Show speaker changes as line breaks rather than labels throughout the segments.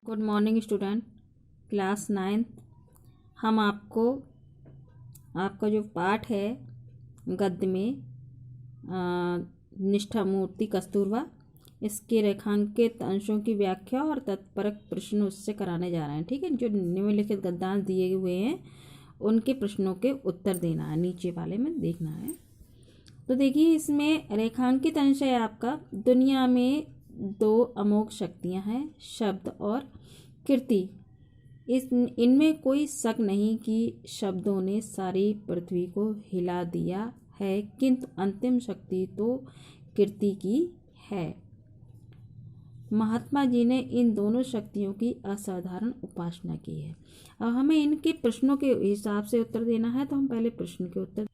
Good morning student, class 9th। हम आपका जो पाठ है गद्य में निष्ठा मूर्ति कस्तूरबा, इसके रेखांकित अंशों की व्याख्या और तत्परक प्रश्न उससे कराने जा रहे हैं। ठीक है, जो निम्नलिखित गद्यांश दिए हुए हैं उनके प्रश्नों के उत्तर देना है, नीचे वाले में देखना है। तो देखिए, इसमें रेखांकित अंश है आपका, दुनिया में दो अमोघ शक्तियां हैं, शब्द और कीर्ति। इनमें कोई शक नहीं कि शब्दों ने सारी पृथ्वी को हिला दिया है, किंतु अंतिम शक्ति तो कीर्ति की है। महात्मा जी ने इन दोनों शक्तियों की असाधारण उपासना की है। अब हमें इनके प्रश्नों के हिसाब से उत्तर देना है, तो हम पहले प्रश्न के उत्तर।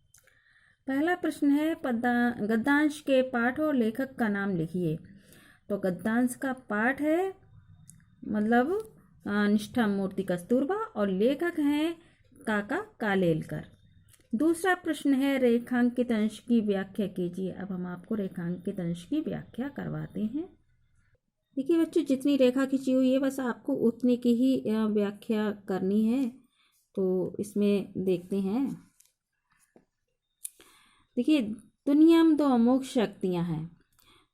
पहला प्रश्न है, गद्यांश के पाठ और लेखक का नाम लिखिए। तो गद्यांश का पाठ है मतलब निष्ठा मूर्ति कस्तूरबा और लेखक हैं काका कालेलकर। दूसरा प्रश्न है, रेखांकित अंश की व्याख्या कीजिए। अब हम आपको रेखांकित अंश की व्याख्या करवाते हैं। देखिए बच्चों, जितनी रेखा खींची हुई है बस आपको उतनी की ही व्याख्या करनी है। तो इसमें देखते हैं। देखिए, दुनिया में दो अमोघ शक्तियां हैं।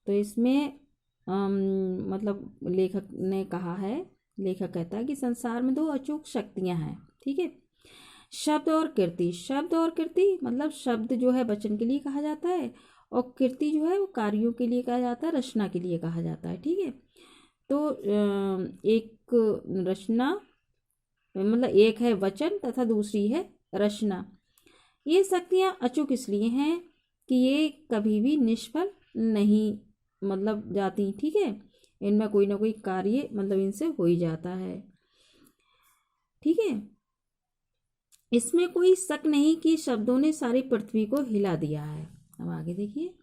तो इसमें मतलब लेखक ने कहा है, लेखक कहता है कि संसार में दो अचूक शक्तियां हैं। ठीक है, शब्द और कीर्ति। शब्द और कीर्ति मतलब शब्द जो है वचन के लिए कहा जाता है और कीर्ति जो है वो कार्यों के लिए कहा जाता है, रचना के लिए कहा जाता है। ठीक है, तो एक रचना मतलब एक है वचन तथा दूसरी है रचना। ये शक्तियां अचूक इसलिए हैं कि ये कभी भी निष्फल नहीं मतलब जाती। ठीक है, इनमें कोई ना कोई कार्य मतलब इनसे हो ही जाता है। ठीक है, इसमें कोई शक नहीं कि शब्दों ने सारी पृथ्वी को हिला दिया है। अब आगे देखिए,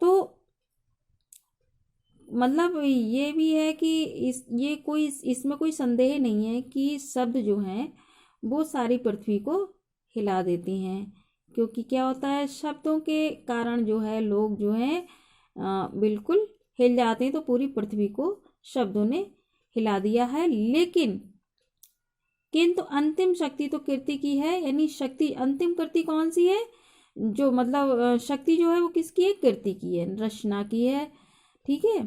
तो मतलब ये भी है कि इसमें कोई संदेह नहीं है कि शब्द जो हैं वो सारी पृथ्वी को हिला देते हैं। क्योंकि क्या होता है, शब्दों के कारण जो है लोग जो हैं बिल्कुल हिल जाते हैं। तो पूरी पृथ्वी को शब्दों ने हिला दिया है। लेकिन किंतु अंतिम शक्ति तो कीर्ति की है। यानी शक्ति, अंतिम कीर्ति कौन सी है? जो मतलब शक्ति जो है वो किसकी है? कीर्ति की है, रचना की है। ठीक है,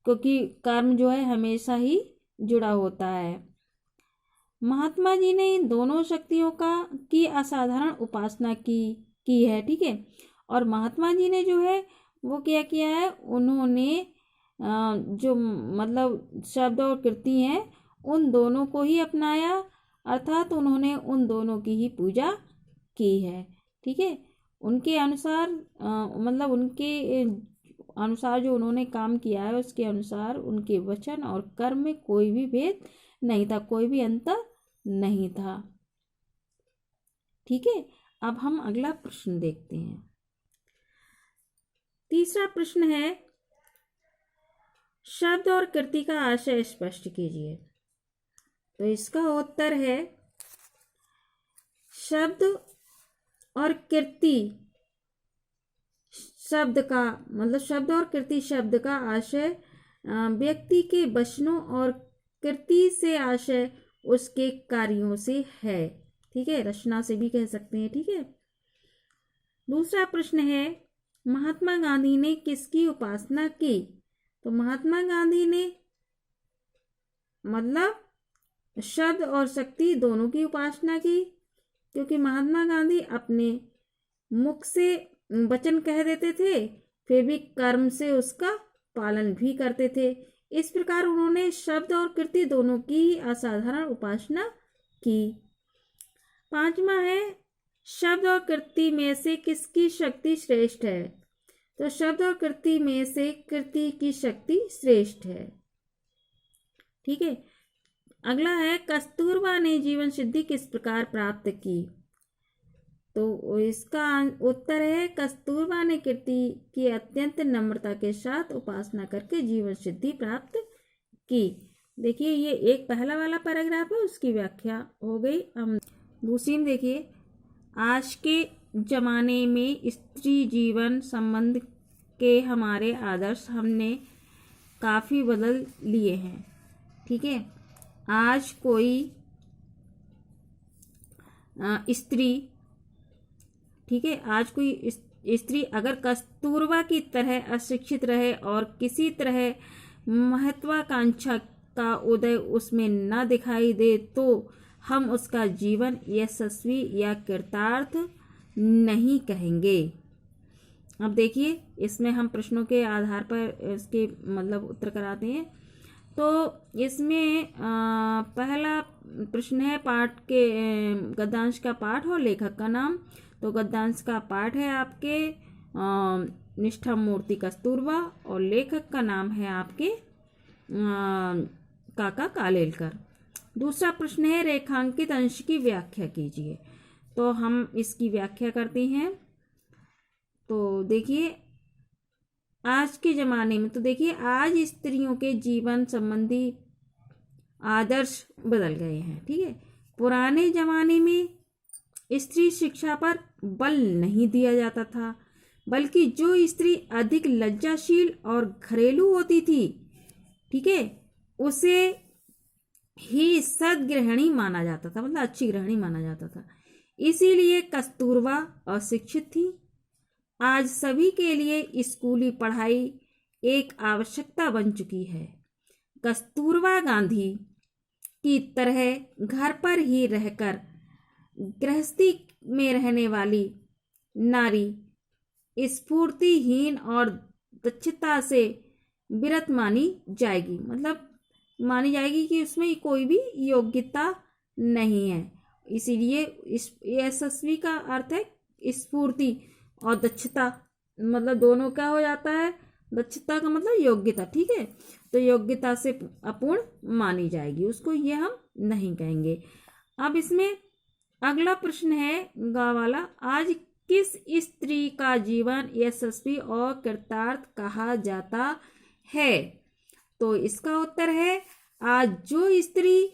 क्योंकि कर्म जो है हमेशा ही जुड़ा होता है। महात्मा जी ने इन दोनों शक्तियों की असाधारण उपासना की है। ठीक है, और महात्मा जी ने जो है वो क्या किया है, उन्होंने जो मतलब शब्द और कृति हैं उन दोनों को ही अपनाया, अर्थात उन्होंने उन दोनों की ही पूजा की है। ठीक है, उनके अनुसार मतलब उनके अनुसार जो उन्होंने काम किया है उसके अनुसार उनके वचन और कर्म में कोई भी भेद नहीं था, कोई भी अंतर नहीं था। ठीक है, अब हम अगला प्रश्न देखते हैं। तीसरा प्रश्न है, शब्द और कृति का आशय स्पष्ट कीजिए। तो इसका उत्तर है, शब्द और कृति शब्द का मतलब शब्द और कृति शब्द का आशय व्यक्ति के वचनों और कृति से आशय उसके कार्यों से है। ठीक है, रचना से भी कह सकते हैं। ठीक है, दूसरा प्रश्न है, महात्मा गांधी ने किसकी उपासना की? तो महात्मा गांधी ने मतलब शब्द और शक्ति दोनों की उपासना की। क्योंकि महात्मा गांधी अपने मुख से वचन कह देते थे, फिर भी कर्म से उसका पालन भी करते थे। इस प्रकार उन्होंने शब्द और कृति दोनों की असाधारण उपासना की। पांचवा है, शब्द और कृति में से किसकी शक्ति श्रेष्ठ है? तो शब्द और कृति में से कृति की शक्ति श्रेष्ठ है। ठीक है, अगला है, कस्तूरबा ने जीवन सिद्धि किस प्रकार प्राप्त की? तो इसका उत्तर है, कस्तूरबा ने कीर्ति की अत्यंत नम्रता के साथ उपासना करके जीवन सिद्धि प्राप्त की। देखिए, ये एक पहला वाला पैराग्राफ है, उसकी व्याख्या हो गई। हम दूसरी में देखिए, आज के जमाने में स्त्री जीवन संबंध के हमारे आदर्श हमने काफ़ी बदल लिए हैं। ठीक है, आज कोई स्त्री, ठीक है, आज कोई स्त्री अगर कस्तूरबा की तरह अशिक्षित रहे और किसी तरह महत्वाकांक्षा का उदय उसमें न दिखाई दे तो हम उसका जीवन यशस्वी या कृतार्थ नहीं कहेंगे। अब देखिए, इसमें हम प्रश्नों के आधार पर इसके मतलब उत्तर कराते हैं। तो इसमें पहला प्रश्न है पाठ के गद्यांश का पाठ और लेखक का नाम। तो गद्यांश का पाठ है आपके निष्ठा मूर्ति कस्तूरबा और लेखक का नाम है आपके काका कालेलकर। दूसरा प्रश्न है रेखांकित अंश की व्याख्या कीजिए। तो हम इसकी व्याख्या करते हैं। तो देखिए, आज के ज़माने में, तो देखिए आज स्त्रियों के जीवन संबंधी आदर्श बदल गए हैं। ठीक है, पुराने ज़माने में स्त्री शिक्षा पर बल नहीं दिया जाता था, बल्कि जो स्त्री अधिक लज्जाशील और घरेलू होती थी, ठीक है, उसे ही सद्गृहिणी माना जाता था, मतलब अच्छी गृहिणी माना जाता था। इसीलिए कस्तूरबा अशिक्षित थी। आज सभी के लिए स्कूली पढ़ाई एक आवश्यकता बन चुकी है। कस्तूरबा गांधी की तरह घर पर ही रहकर गृहस्थी में रहने वाली नारी स्फूर्तिहीन और दक्षता से विरत मानी जाएगी, मतलब मानी जाएगी कि उसमें कोई भी योग्यता नहीं है। इसीलिए इस यशस्वी का अर्थ है स्फूर्ति और दक्षता, मतलब दोनों क्या हो जाता है, दक्षता का मतलब योग्यता। ठीक है, तो योग्यता से अपूर्ण मानी जाएगी उसको, ये हम नहीं कहेंगे। अब इसमें अगला प्रश्न है गा वाला, आज किस स्त्री का जीवन यशस्वी और कृतार्थ कहा जाता है? तो इसका उत्तर है, आज जो स्त्री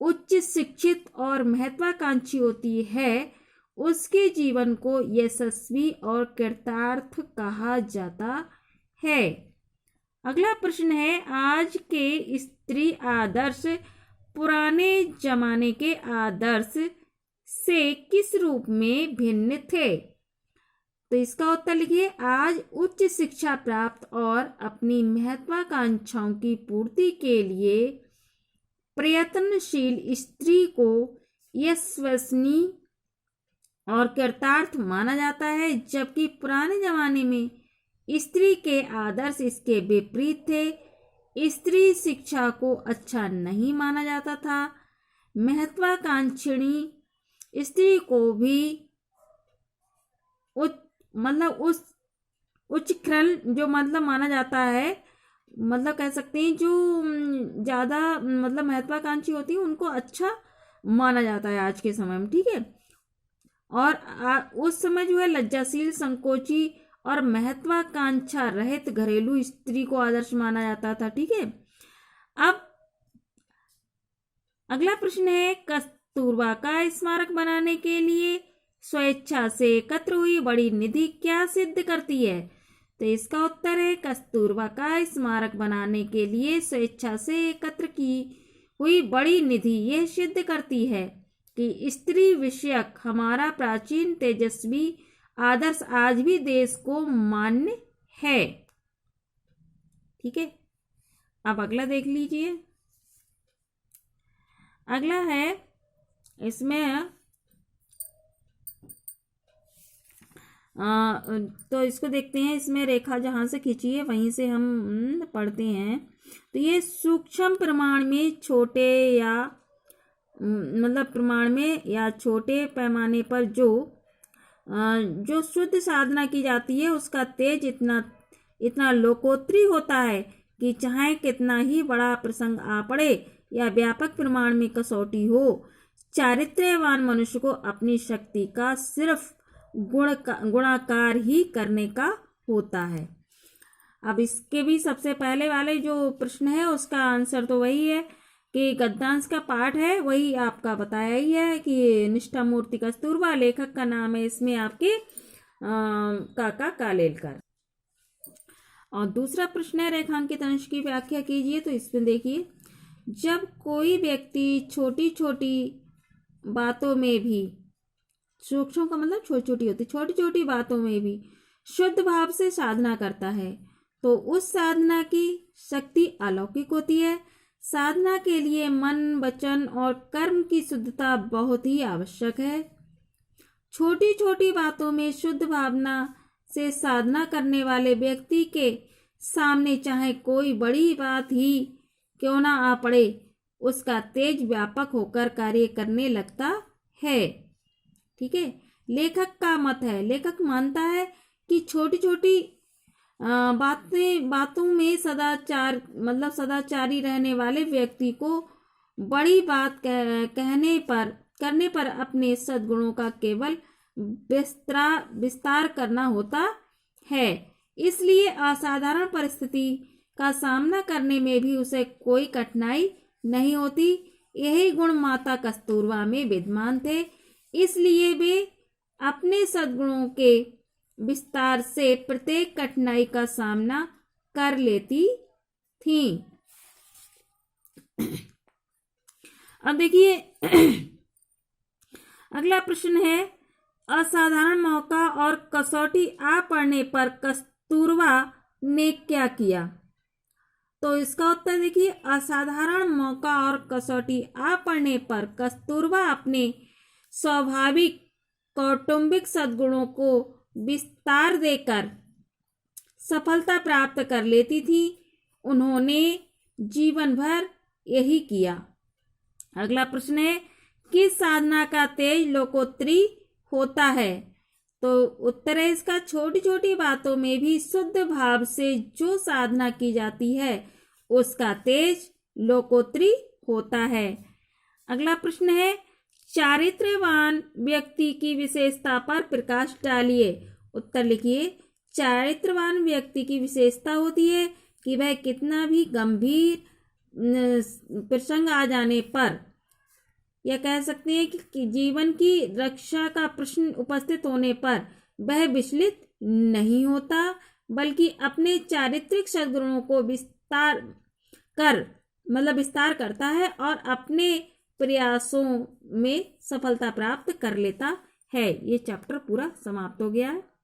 उच्च शिक्षित और महत्वाकांक्षी होती है उसके जीवन को यशस्वी और कृतार्थ कहा जाता है। अगला प्रश्न है, आज के स्त्री आदर्श पुराने जमाने के आदर्श से किस रूप में भिन्न थे? तो इसका उत्तर लिखिए, आज उच्च शिक्षा प्राप्त और अपनी महत्वाकांक्षाओं की पूर्ति के लिए प्रयत्नशील स्त्री को यशस्वी और कृतार्थ माना जाता है, जबकि पुराने जमाने में स्त्री के आदर्श इसके विपरीत थे। स्त्री शिक्षा को अच्छा नहीं माना जाता था। महत्वाकांक्षिणी स्त्री को भी उच्च क्रल जो मतलब माना जाता है, मतलब कह सकते हैं जो ज़्यादा मतलब महत्वाकांक्षी होती है उनको अच्छा माना जाता है आज के समय में। ठीक है, और उस समय जो है लज्जाशील, संकोची और महत्वाकांक्षा रहित घरेलू स्त्री को आदर्श माना जाता था। ठीक है, अब अगला प्रश्न है, कस्तूरबा का स्मारक बनाने के लिए स्वेच्छा से एकत्र हुई बड़ी निधि क्या सिद्ध करती है? तो इसका उत्तर है, कस्तूरबा का स्मारक बनाने के लिए स्वेच्छा से एकत्र की हुई बड़ी निधि यह सिद्ध करती है कि स्त्री विषयक हमारा प्राचीन तेजस्वी आदर्श आज भी देश को मान्य है। ठीक है, अब अगला देख लीजिए। अगला है इसमें तो इसको देखते हैं, इसमें रेखा जहाँ से खींची है वहीं से हम पढ़ते हैं। तो ये सूक्ष्म प्रमाण में छोटे या मतलब प्रमाण में या छोटे पैमाने पर जो शुद्ध साधना की जाती है उसका तेज इतना लोकोत्तरी होता है कि चाहे कितना ही बड़ा प्रसंग आ पड़े या व्यापक प्रमाण में कसौटी हो, चारित्र्यवान मनुष्य को अपनी शक्ति का सिर्फ गुणाकार ही करने का होता है। अब इसके भी सबसे पहले वाले जो प्रश्न है उसका आंसर तो वही है कि गद्यांश का पाठ है वही आपका बताया ही है कि निष्ठा मूर्ति कस्तूरबा, लेखक का नाम है इसमें आपके काका कालेलकर। और दूसरा प्रश्न है, रेखांकित अंश की व्याख्या कीजिए। तो इसमें देखिए, जब कोई व्यक्ति छोटी छोटी बातों में भी, सूक्ष्म का मतलब छोटी छोटी होती, छोटी छोटी बातों में भी शुद्ध भाव से साधना करता है तो उस साधना की शक्ति अलौकिक होती है। साधना के लिए मन, वचन और कर्म की शुद्धता बहुत ही आवश्यक है। छोटी छोटी बातों में शुद्ध भावना से साधना करने वाले व्यक्ति के सामने चाहे कोई बड़ी बात ही क्यों ना आ पड़े, उसका तेज व्यापक होकर कार्य करने लगता है। ठीक है, लेखक का मत है, लेखक मानता है कि छोटी छोटी बातों में सदाचार मतलब सदाचारी रहने वाले व्यक्ति को बड़ी बात करने पर अपने सद्गुणों का केवल विस्तार करना होता है। इसलिए असाधारण परिस्थिति का सामना करने में भी उसे कोई कठिनाई नहीं होती। यही गुण माता कस्तूरबा में विद्यमान थे, इसलिए वे अपने सद्गुणों के विस्तार से प्रत्येक कठिनाई का सामना कर लेती थीं। अब देखिए अगला प्रश्न है, असाधारण मौका और कसौटी आ पड़ने पर कस्तूरबा ने क्या किया? तो इसका उत्तर देखिए, असाधारण मौका और कसौटी आ पड़ने पर कस्तूरबा अपने स्वाभाविक कौटुंबिक सद्गुणों को विस्तार देकर सफलता प्राप्त कर लेती थी। उन्होंने जीवन भर यही किया। अगला प्रश्न है, किस साधना का तेज लोकोत्तरी होता है? तो उत्तर है इसका, छोटी छोटी बातों में भी शुद्ध भाव से जो साधना की जाती है उसका तेज लोकोत्तरी होता है। अगला प्रश्न है, चारित्र्यवान व्यक्ति की विशेषता पर प्रकाश डालिए। उत्तर लिखिए, चारित्र्यवान व्यक्ति की विशेषता होती है कि वह कितना भी गंभीर प्रसंग आ जाने पर, यह कह सकते हैं कि जीवन की रक्षा का प्रश्न उपस्थित होने पर वह विचलित नहीं होता, बल्कि अपने चारित्रिक सद्गुणों को विस्तार करता है और अपने प्रयासों में सफलता प्राप्त कर लेता है। ये चैप्टर पूरा समाप्त हो गया है।